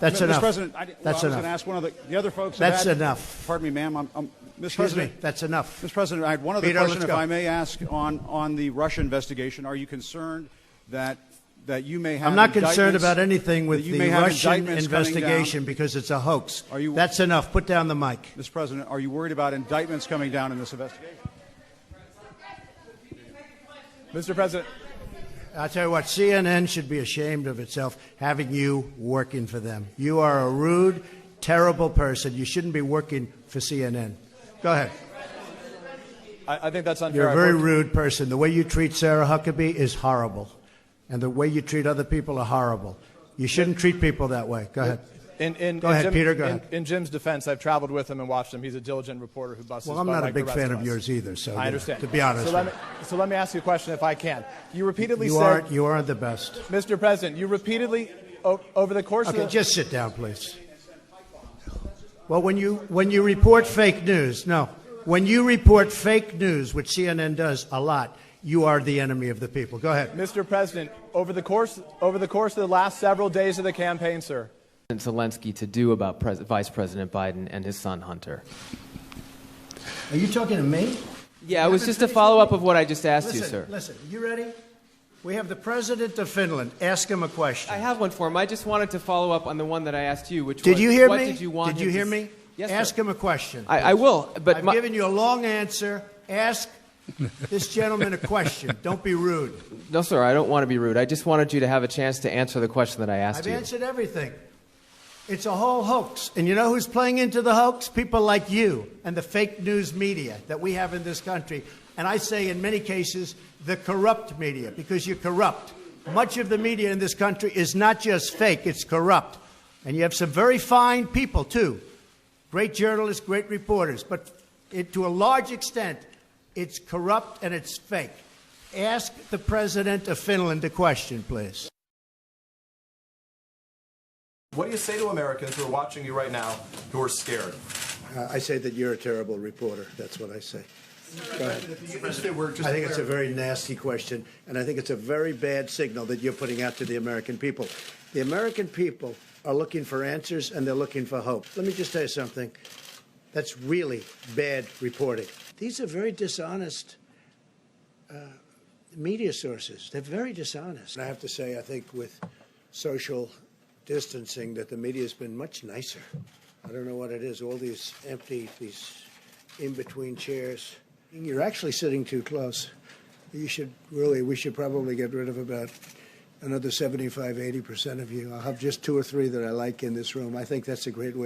That's Mr. enough. President, That's I was enough. going to ask one of the other folks. That's enough. Pardon me, ma'am. Mr. Excuse President, me. That's enough. Mr. President, I had one other Peter, question, let's if go. I may ask, on the Russia investigation. Are you concerned that you may have? I'm not concerned indictments- about anything with that you the may have Russian indictments coming down? investigation because it's a hoax. Are you- That's enough. Put down the mic. Mr. President, are you worried about indictments coming down in this investigation? Mr. President. I'll tell you what, CNN should be ashamed of itself having you working for them. You are a rude, terrible person. You shouldn't be working for CNN. Go ahead. I think that's unfair. You're a very rude person. The way you treat Sarah Huckabee is horrible. And the way you treat other people are horrible. You shouldn't treat people that way. Go ahead. Go ahead, Peter. Go ahead. In Jim's defense, I've traveled with him and watched him. He's a diligent reporter who busts his Well, I'm butt not a like the big rest fan of of us. yours either, so I understand. to be honest. So let me ask you a question if I can. You repeatedly You said... aren't the best. Mr. President, you repeatedly, over the course of Okay, the... just sit down, please. Well, when you report fake news, when you report fake news, which CNN does a lot, you are the enemy of the people. Go ahead. Mr. President, over the course of the last several days of the campaign, sir. Zelensky to do about Vice President Biden and his son Hunter. Are you talking to me? Yeah, it was just a follow-up of what I just asked you, sir. Listen, you ready? We have the president of Finland. Ask him a question. I have one for him. I just wanted to follow up on the one that I asked you, which Did was, you hear what me? did you want Did you him hear to me? Yes, Ask sir. him a question. I will, but I've given you a long answer. Ask this gentleman a question. Don't be rude. No, sir, I don't want to be rude. I just wanted you to have a chance to answer the question that I asked I've you. answered everything. It's a whole hoax. And you know who's playing into the hoax? People like you and the fake news media that we have in this country. And I say in many cases, the corrupt media, because you're corrupt. Much of the media in this country is not just fake, it's corrupt. And you have some very fine people, too. Great journalists, great reporters. But to a large extent, it's corrupt and it's fake. Ask the president of Finland a question, please. What do you say to Americans who are watching you right now who are scared? I say that you're a terrible reporter. That's what I say. Go ahead. I think it's a very nasty question, and I think it's a very bad signal that you're putting out to the American people. The American people are looking for answers, and they're looking for hope. Let me just tell you something. That's really bad reporting. These are very dishonest media sources. They're very dishonest. And I have to say, I think with social distancing, that the media has been much nicer. I don't know what it is. All these empty, these in-between chairs. You're actually sitting too close. We should probably get rid of about another 75, 80% of you. I'll have just 2 or 3 that I like in this room. I think that's a great way.